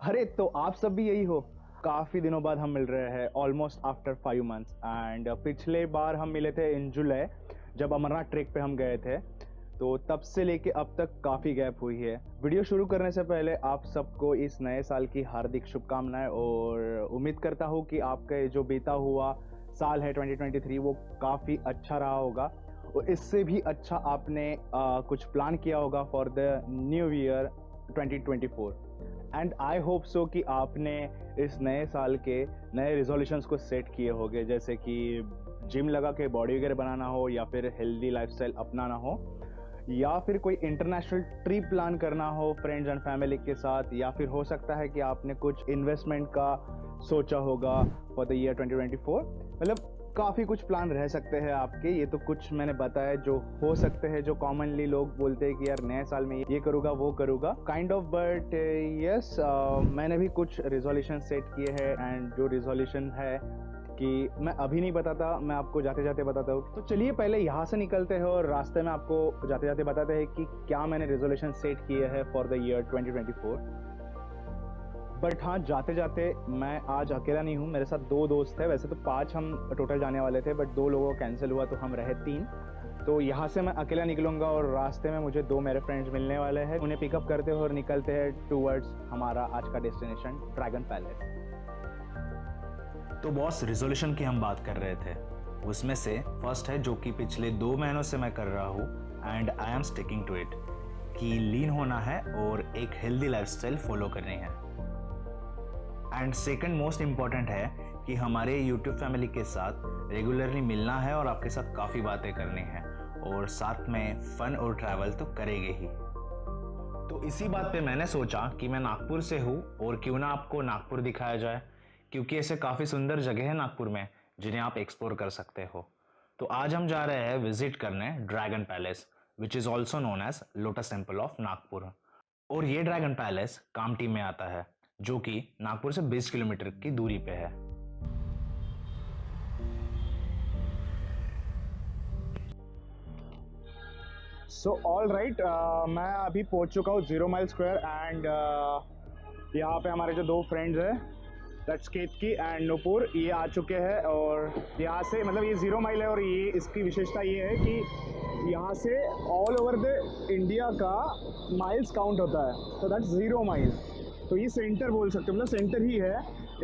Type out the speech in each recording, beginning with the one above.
अरे तो आप सब भी यही हो। काफी दिनों बाद हम मिल रहे हैं, ऑलमोस्ट आफ्टर 5 मंथ्स। एंड पिछले बार हम मिले थे इन जुलाई, जब अमरनाथ ट्रेक पे हम गए थे। तो तब से लेके अब तक काफी गैप हुई है। वीडियो शुरू करने से पहले आप सबको इस नए साल की हार्दिक शुभकामनाएं, और उम्मीद करता हूँ कि आपका जो बीता हुआ साल है 2023 वो काफी अच्छा रहा होगा, और इससे भी अच्छा आपने कुछ प्लान किया होगा for the new year 2024। And I hope so कि आपने इस नए साल के नए रिजोल्यूशंस को सेट किए होंगे, जैसे कि जिम लगा के बॉडी वगैरह बनाना हो, या फिर हेल्दी लाइफस्टाइल अपनाना हो, या फिर कोई इंटरनेशनल ट्रिप प्लान करना हो फ्रेंड्स एंड फैमिली के साथ, या फिर हो सकता है कि आपने कुछ इन्वेस्टमेंट का सोचा होगा फॉर द ईयर 2024। मतलब काफ़ी कुछ प्लान रह सकते हैं आपके। ये तो कुछ मैंने बताया जो हो सकते हैं, जो कॉमनली लोग बोलते हैं कि यार नए साल में ये करूँगा वो करूँगा, काइंड ऑफ। बट यस, मैंने भी कुछ रिजोल्यूशन सेट किए हैं। एंड जो रिजोल्यूशन है कि मैं अभी नहीं बताता, मैं आपको जाते जाते बताता हूँ। तो चलिए पहले यहाँ से निकलते हैं और रास्ते में आपको जाते जाते बताते हैं कि क्या मैंने रिजोल्यूशन सेट किए हैं फॉर द ईयर 2024। बट हाँ, जाते जाते मैं आज अकेला नहीं हूँ, मेरे साथ 2 दोस्त हैं। वैसे तो 5 हम टोटल जाने वाले थे, बट 2 लोगों का कैंसिल हुआ तो हम रहे 3। तो यहाँ से मैं अकेला निकलूँगा और रास्ते में मुझे 2 मेरे फ्रेंड्स मिलने वाले हैं। उन्हें पिकअप करते हुए और निकलते हैं टूवर्ड्स हमारा आज का डेस्टिनेशन ड्रैगन पैलेस। तो बॉस, रिजोल्यूशन की हम बात कर रहे थे। उसमें से फर्स्ट है, जो कि पिछले 2 महीनों से मैं कर रहा हूँ and I am sticking to it, कि लीन होना है और एक हेल्दी लाइफस्टाइल फॉलो करनी है। एंड सेकंड मोस्ट इम्पॉर्टेंट है कि हमारे यूट्यूब फैमिली के साथ रेगुलरली मिलना है और आपके साथ काफ़ी बातें करनी है, और साथ में फन और ट्रैवल तो करेंगे ही। तो इसी बात पे मैंने सोचा कि मैं नागपुर से हूँ और क्यों ना आपको नागपुर दिखाया जाए, क्योंकि ऐसे काफ़ी सुंदर जगह है नागपुर में जिन्हें आप एक्सप्लोर कर सकते हो। तो आज हम जा रहे हैं विजिट करने dragon palace, which is also known as lotus temple of Nagpur. और ये ड्रैगन पैलेस कामटी में आता है, जो कि नागपुर से 20 किलोमीटर की दूरी पे है। सो ऑल राइट, मैं अभी पहुंच चुका हूँ 0 माइल स्क्वायर। एंड यहाँ पे हमारे जो 2 फ्रेंड्स हैं, दैट्स केतकी एंड नुपुर, ये आ चुके हैं। और यहाँ से मतलब ये 0 माइल है, और ये इसकी विशेषता ये है कि यहाँ से ऑल ओवर द इंडिया का माइल्स काउंट होता है। तो दैट्स 0 माइल। तो ये सेंटर बोल सकते हो, मतलब सेंटर ही है।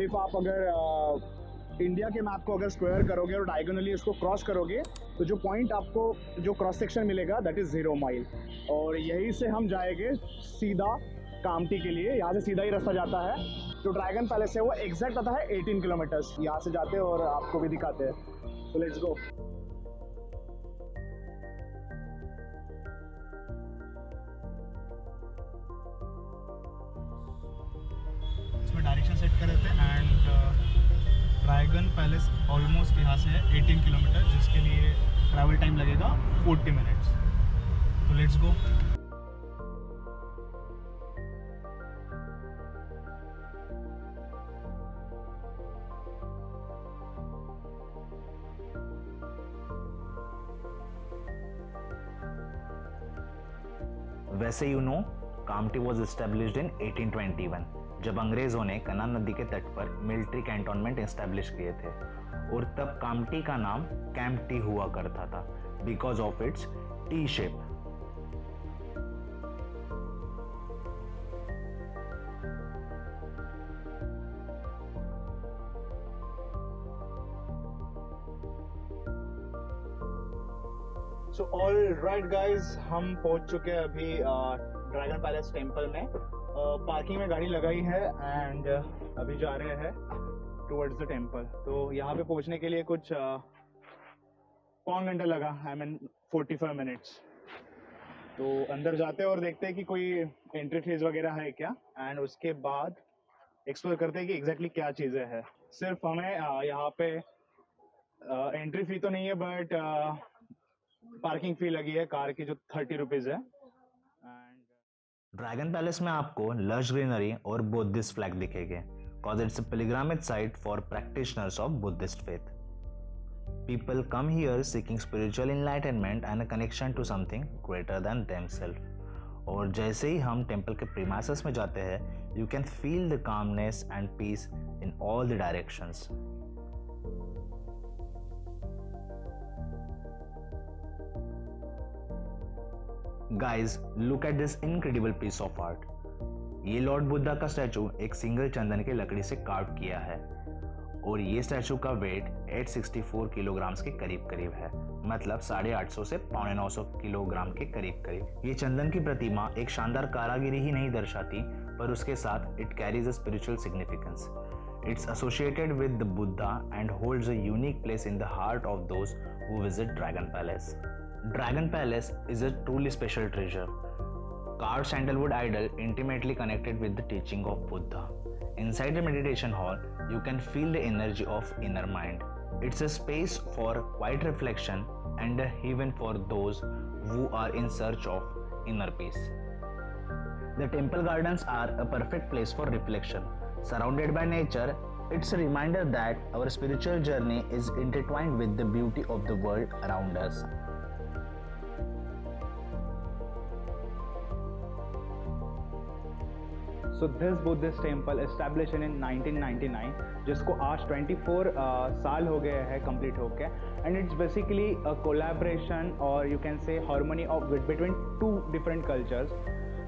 इफ़ आप अगर इंडिया के मैप को अगर स्क्वायर करोगे और डायगोनली उसको क्रॉस करोगे, तो जो पॉइंट आपको जो क्रॉस सेक्शन मिलेगा दैट इज़ 0 माइल। और यहीं से हम जाएंगे सीधा कामटी के लिए। यहाँ से सीधा ही रास्ता जाता है। जो ड्रैगन पैलेस है वो एग्जैक्ट आता है 18 किलोमीटर्स। यहाँ से जाते हैं और आपको भी दिखाते हैं। तो लेट्स गो। इसमें डायरेक्शन सेट कर देते हैं। एंड ड्रैगन पैलेस ऑलमोस्ट यहाँ से है 18 किलोमीटर, जिसके लिए ट्रैवल टाइम लगेगा 40 मिनट्स। तो लेट्स गो। वैसे कामटी वॉज एस्टेब्लिश्ड इन 1821, जब अंग्रेजों ने कन्ना नदी के तट पर मिलिट्री कैंटोनमेंट एस्टेब्लिश किए थे। और तब कामटी का नाम कैंप टी हुआ करता था, because of its T shape. So all right guys, हम पहुंच चुके हैं अभी ड्रैगन पैलेस टेम्पल में। पार्किंग में गाड़ी लगाई है एंड अभी जा रहे हैं टुवर्ड्स द टेम्पल। तो यहाँ पे पहुंचने के लिए कुछ पौन घंटा लगा, आई मीन 45 मिनट्स। तो अंदर जाते हैं और देखते हैं कि कोई एंट्री फीस वगैरह है क्या, एंड उसके बाद एक्सप्लोर करते हैं कि एग्जैक्टली क्या चीज़ें हैं। सिर्फ हमें यहाँ पे एंट्री फी तो नहीं है, बट पार्किंग फी लगी है कार की, जो 30 रुपीज़ है। ड्रैगन पैलेस में आपको लश ग्रीनरी और बुद्धिस्ट फ्लैग दिखेंगे, cause it's a pilgrimage site for practitioners of Buddhist faith. People come here seeking spiritual enlightenment and a connection to something greater than themselves. और जैसे ही हम temple के premises में जाते हैं you can feel the calmness and peace in all the directions. Guys look at this incredible piece of art. ये lord Buddha का statue एक सिंगल चंदन की लकड़ी से कार्व किया है और ये स्टैचू का वेट 864 किलोग्राम्स के करीब करीब है, मतलब 850 से 950 किलोग्राम के करीब करीब। ये चंदन की प्रतिमा एक शानदार कारागिरी ही नहीं दर्शाती, पर उसके साथ it carries a spiritual significance. It's associated with the Buddha and holds a unique place in the heart of those who visit dragon palace. Dragon Palace is a truly special treasure. Carved sandalwood idol intimately connected with the teaching of Buddha. Inside the meditation hall, you can feel the energy of inner mind. It's a space for quiet reflection and a haven for those who are in search of inner peace. The temple gardens are a perfect place for reflection. Surrounded by nature, it's a reminder that our spiritual journey is intertwined with the beauty of the world around us. So this Buddhist temple established in 1999, जिसको आज 24 साल हो गए हैं complete होके, and it's basically a collaboration or you can say harmony of between two different cultures.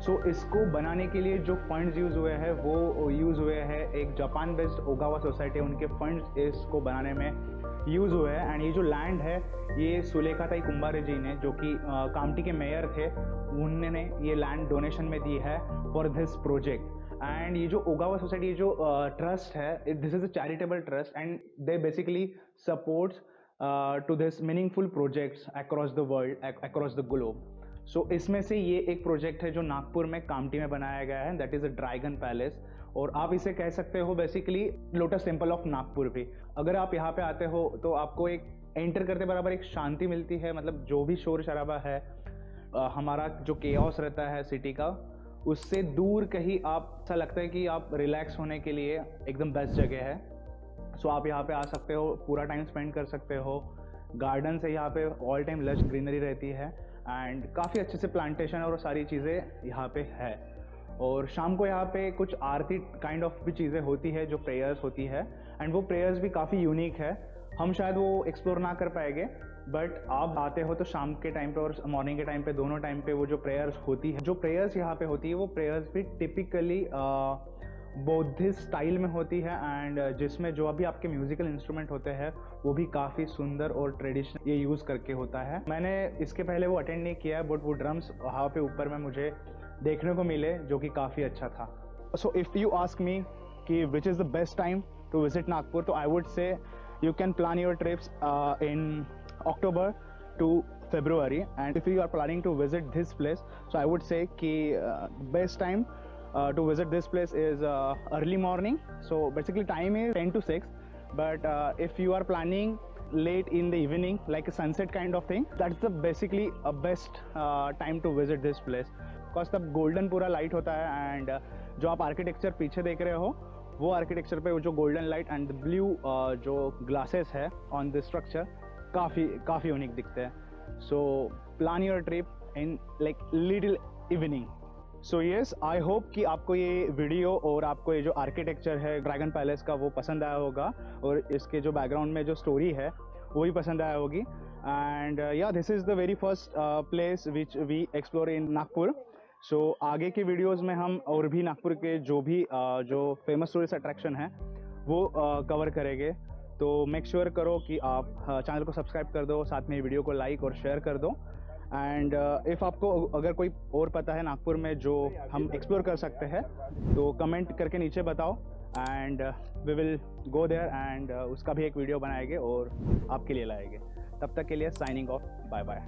So इसको बनाने के लिए जो फंड्स यूज़ हुए हैं वो यूज़ हुए हैं एक जापान बेस्ड ओगावा सोसाइटी, उनके फंड्स इसको बनाने में यूज़ हुए हैं। एंड ये जो लैंड है ये सुलेखाताई कुंभारे जी ने, जो कि कामठी के मेयर थे, उन्होंने ये लैंड डोनेशन में दी है फॉर दिस प्रोजेक्ट। एंड ये जो ओगावा सोसाइटी, ये जो ट्रस्ट है, this is a charitable trust and they basically supports to this meaningful projects across the world, across the globe. So इसमें से ये एक प्रोजेक्ट है जो नागपुर में कामठी में बनाया गया है, that is a dragon palace, और आप इसे कह सकते हो basically lotus temple of Nagpur भी। अगर आप यहाँ पे आते हो तो आपको एक एंटर करते बराबर एक शांति मिलती है, मतलब जो भी शोर शराबा है, हमारा जो केओस रहता है सिटी का, उससे दूर कहीं आप ऐसा लगता है कि आप रिलैक्स होने के लिए एकदम बेस्ट जगह है। सो आप यहाँ पे आ सकते हो, पूरा टाइम स्पेंड कर सकते हो। गार्डन से यहाँ पे ऑल टाइम लश ग्रीनरी रहती है एंड काफ़ी अच्छे से प्लांटेशन और सारी चीज़ें यहाँ पे है। और शाम को यहाँ पे कुछ आरती काइंड ऑफ भी चीज़ें होती है, जो प्रेयर्स होती है, एंड वो प्रेयर्स भी काफ़ी यूनिक है। हम शायद वो एक्सप्लोर ना कर पाएंगे, बट आप आते हो तो शाम के टाइम पे और मॉर्निंग के टाइम पे, दोनों टाइम पे वो जो प्रेयर्स होती है, जो प्रेयर्स यहाँ पे होती है, वो प्रेयर्स भी टिपिकली बौद्धिस्ट स्टाइल में होती है, एंड जिसमें जो अभी आपके म्यूजिकल इंस्ट्रूमेंट होते हैं वो भी काफ़ी सुंदर और ट्रेडिशनल ये यूज़ करके होता है। मैंने इसके पहले वो अटेंड नहीं किया है, बट वो ड्रम्स वहाँ पे ऊपर में मुझे देखने को मिले, जो कि काफ़ी अच्छा था। So if you ask me कि which is the best time to visit Nagpur, तो I would say you can plan your trips in October to February, and if you are planning to visit this place, so I would say ki best time to visit this place is early morning. So basically time is 10 to 6, but if you are planning late in the evening like a sunset kind of thing, that's the basically a best time to visit this place, because तब golden पूरा light होता है, and जो आप architecture पीछे देख रहे हो वो आर्किटेक्चर पे वो जो गोल्डन लाइट एंड ब्लू जो ग्लासेस है ऑन द स्ट्रक्चर काफ़ी यूनिक दिखते हैं। So plan your trip in like little evening. So yes, I hope कि आपको ये वीडियो और आपको ये जो आर्किटेक्चर है ड्रैगन पैलेस का वो पसंद आया होगा, और इसके जो बैकग्राउंड में जो स्टोरी है वो भी पसंद आया होगी। एंड या this is the very first place which we explore in Nagpur. So आगे के वीडियोस में हम और भी नागपुर के जो भी जो फेमस टूरिस्ट अट्रैक्शन है वो कवर करेंगे। तो मेक श्योर करो कि आप चैनल को सब्सक्राइब कर दो, साथ में वीडियो को लाइक और शेयर कर दो। एंड इफ़ आपको अगर कोई और पता है नागपुर में जो हम एक्सप्लोर कर सकते हैं तो कमेंट करके नीचे बताओ, and we will go there and उसका भी एक वीडियो बनाएंगे और आपके लिए लाएंगे। तब तक के लिए साइनिंग ऑफ, बाय बाय।